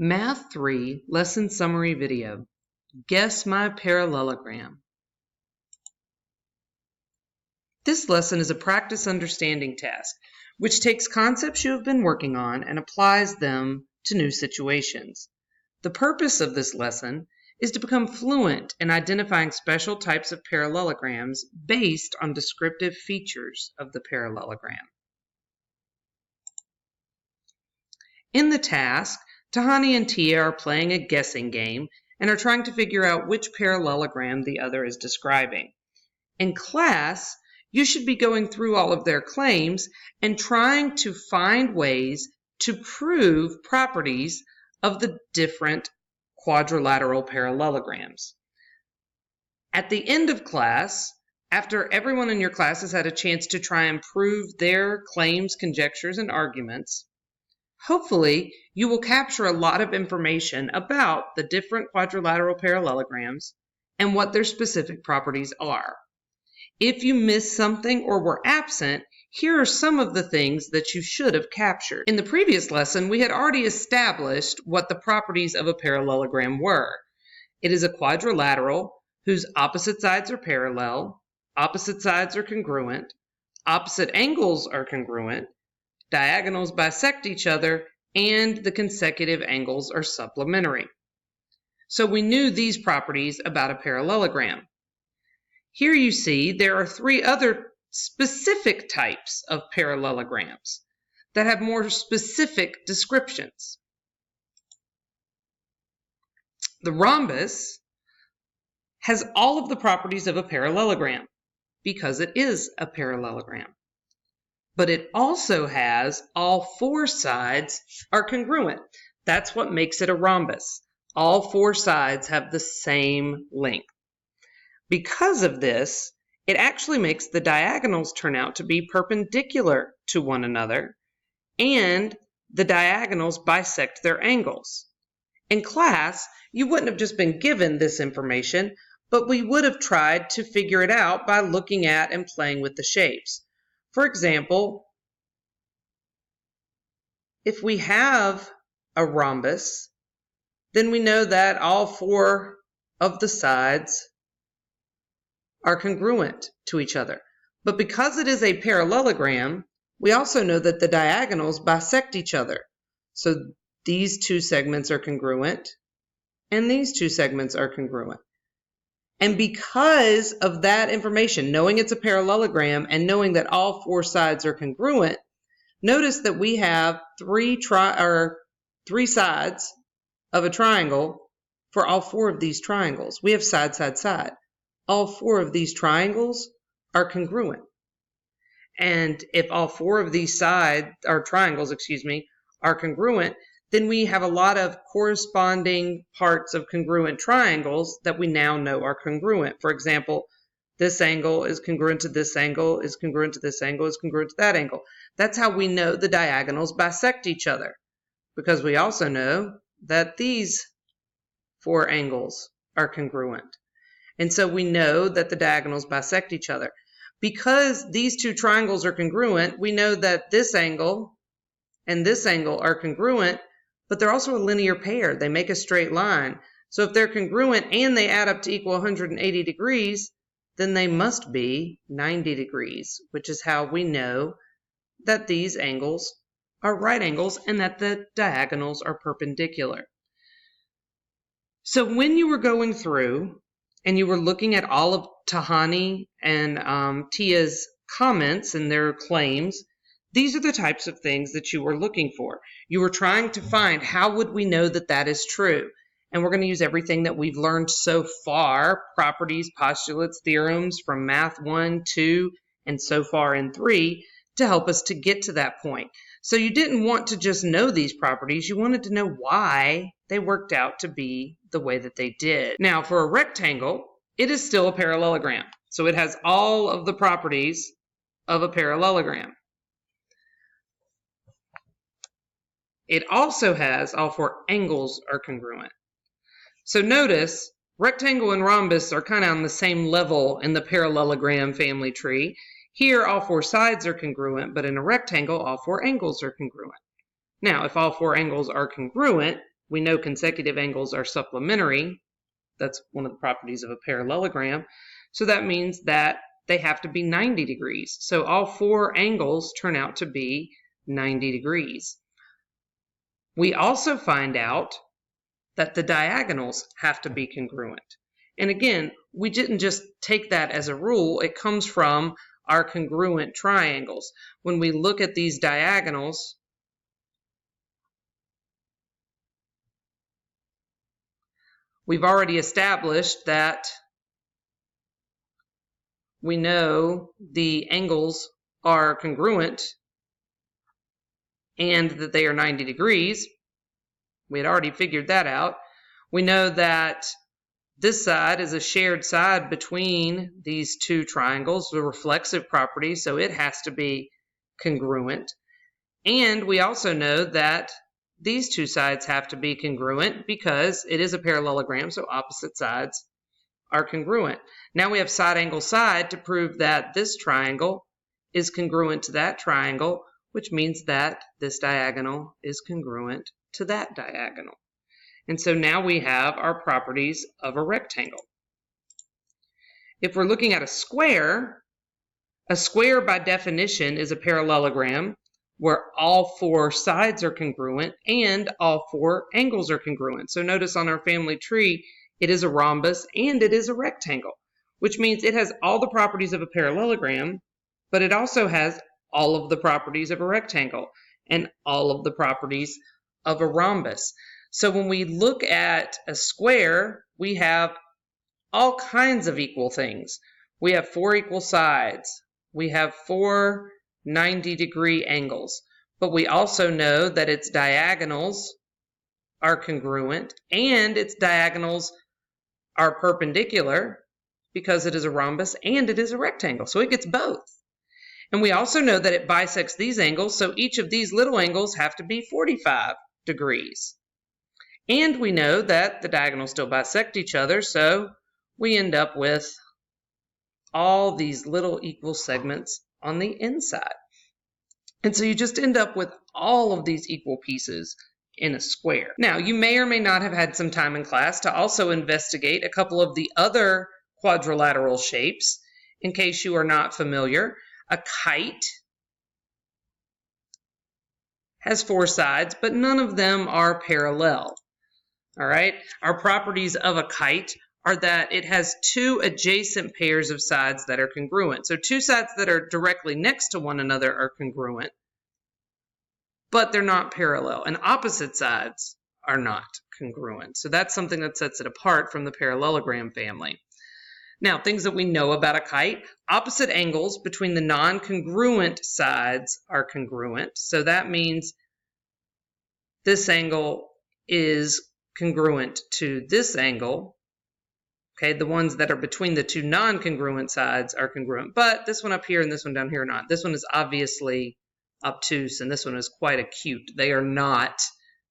Math 3 Lesson Summary Video. Guess my parallelogram. This lesson is a practice understanding task, which takes concepts you have been working on and applies them to new situations. The purpose of this lesson is to become fluent in identifying special types of parallelograms based on descriptive features of the parallelogram. In the task, Tahani and Tia are playing a guessing game and are trying to figure out which parallelogram the other is describing. In class, you should be going through all of their claims and trying to find ways to prove properties of the different quadrilateral parallelograms. At the end of class, after everyone in your class has had a chance to try and prove their claims, conjectures, and arguments, hopefully, you will capture a lot of information about the different quadrilateral parallelograms and what their specific properties are. If you missed something or were absent, here are some of the things that you should have captured. In the previous lesson, we had already established what the properties of a parallelogram were. It is a quadrilateral whose opposite sides are parallel, opposite sides are congruent, opposite angles are congruent, diagonals bisect each other, and the consecutive angles are supplementary. So we knew these properties about a parallelogram. Here you see there are three other specific types of parallelograms that have more specific descriptions. The rhombus has all of the properties of a parallelogram because it is a parallelogram. But it also has all four sides are congruent. That's what makes it a rhombus. All four sides have the same length. Because of this, it actually makes the diagonals turn out to be perpendicular to one another, and the diagonals bisect their angles. In class, you wouldn't have just been given this information, but we would have tried to figure it out by looking at and playing with the shapes. For example, if we have a rhombus, then we know that all four of the sides are congruent to each other. But because it is a parallelogram, we also know that the diagonals bisect each other. So these two segments are congruent, and these two segments are congruent. And because of that information, knowing it's a parallelogram and knowing that all four sides are congruent, notice that we have three sides of a triangle for all four of these triangles. We have side, side, side. All four of these triangles are congruent. And if all four of these triangles, are congruent, then we have a lot of corresponding parts of congruent triangles that we now know are congruent. For example, this angle is congruent to this angle, is congruent to this angle, is congruent to that angle. That's how we know the diagonals bisect each other, because we also know that these four angles are congruent. And so we know that the diagonals bisect each other. Because these two triangles are congruent, we know that this angle and this angle are congruent, but they're also a linear pair. They make a straight line. So if they're congruent and they add up to equal 180 degrees, then they must be 90 degrees, which is how we know that these angles are right angles and that the diagonals are perpendicular. So when you were going through and you were looking at all of Tahani and Tia's comments and their claims, these are the types of things that you were looking for. You were trying to find how would we know that that is true. And we're going to use everything that we've learned so far, properties, postulates, theorems from Math 1, 2, and so far in 3, to help us to get to that point. So you didn't want to just know these properties. You wanted to know why they worked out to be the way that they did. Now, for a rectangle, it is still a parallelogram. So it has all of the properties of a parallelogram. It also has all four angles are congruent. So notice, rectangle and rhombus are kind of on the same level in the parallelogram family tree. Here, all four sides are congruent, but in a rectangle, all four angles are congruent. Now, if all four angles are congruent, we know consecutive angles are supplementary. That's one of the properties of a parallelogram. So that means that they have to be 90 degrees. So all 4 angles turn out to be 90 degrees. We also find out that the diagonals have to be congruent. And again, we didn't just take that as a rule. It comes from our congruent triangles. When we look at these diagonals, we've already established that we know the angles are congruent and that they are 90 degrees. We had already figured that out. We know that this side is a shared side between these 2 triangles, the reflexive property, so it has to be congruent. And we also know that these 2 sides have to be congruent because it is a parallelogram, so opposite sides are congruent. Now we have side angle side to prove that this triangle is congruent to that triangle, which means that this diagonal is congruent to that diagonal. And so now we have our properties of a rectangle. If we're looking at a square by definition is a parallelogram where all 4 sides are congruent and all 4 angles are congruent. So notice on our family tree, it is a rhombus and it is a rectangle, which means it has all the properties of a parallelogram, but it also has all of the properties of a rectangle and all of the properties of a rhombus. So when we look at a square, we have all kinds of equal things. We have 4 equal sides. We have 4 90-degree angles. But we also know that its diagonals are congruent and its diagonals are perpendicular because it is a rhombus and it is a rectangle. So it gets both. And we also know that it bisects these angles, so each of these little angles have to be 45 degrees. And we know that the diagonals still bisect each other, so we end up with all these little equal segments on the inside. And so you just end up with all of these equal pieces in a square. Now, you may or may not have had some time in class to also investigate a couple of the other quadrilateral shapes. In case you are not familiar, a kite has 4 sides, but none of them are parallel. All right, our properties of a kite are that it has 2 adjacent pairs of sides that are congruent. So 2 sides that are directly next to one another are congruent, but they're not parallel, and opposite sides are not congruent. So that's something that sets it apart from the parallelogram family. Now, things that we know about a kite: opposite angles between the non-congruent sides are congruent. So that means this angle is congruent to this angle. Okay, the ones that are between the 2 non-congruent sides are congruent, but this one up here and this one down here are not. This one is obviously obtuse and this one is quite acute. They are not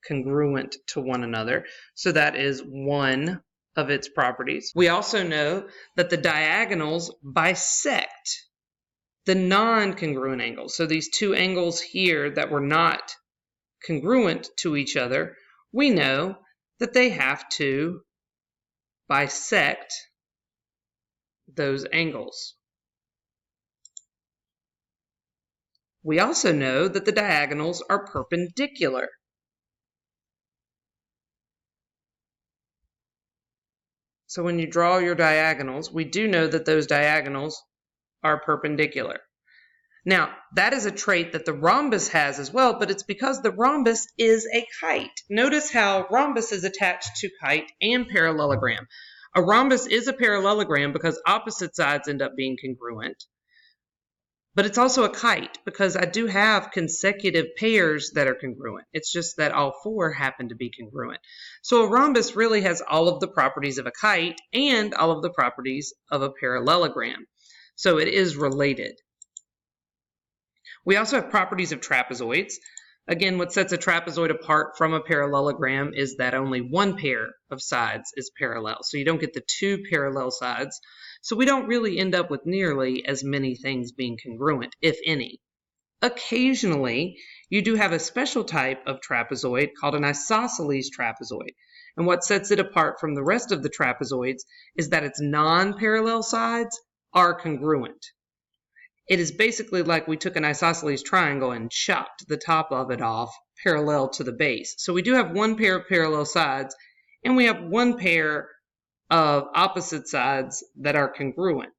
congruent to one another. So that is one of its properties. We also know that the diagonals bisect the non-congruent angles. So these 2 angles here that were not congruent to each other, we know that they have to bisect those angles. We also know that the diagonals are perpendicular. So when you draw your diagonals, we do know that those diagonals are perpendicular. Now, that is a trait that the rhombus has as well, but it's because the rhombus is a kite. Notice how rhombus is attached to kite and parallelogram. A rhombus is a parallelogram because opposite sides end up being congruent. But it's also a kite because I do have consecutive pairs that are congruent. It's just that all 4 happen to be congruent. So a rhombus really has all of the properties of a kite and all of the properties of a parallelogram. So it is related. We also have properties of trapezoids. Again, what sets a trapezoid apart from a parallelogram is that only one pair of sides is parallel. So you don't get the 2 parallel sides. So we don't really end up with nearly as many things being congruent, if any. Occasionally, You do have a special type of trapezoid called an isosceles trapezoid. And what sets it apart from the rest of the trapezoids is that its non-parallel sides are congruent. It is basically like we took an isosceles triangle and chopped the top of it off parallel to the base. So we do have one pair of parallel sides, and we have one pair of opposite sides that are congruent.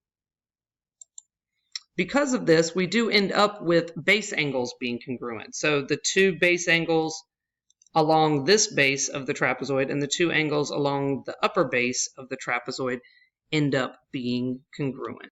Because of this, we do end up with base angles being congruent. So the two base angles along this base of the trapezoid and the two angles along the upper base of the trapezoid end up being congruent.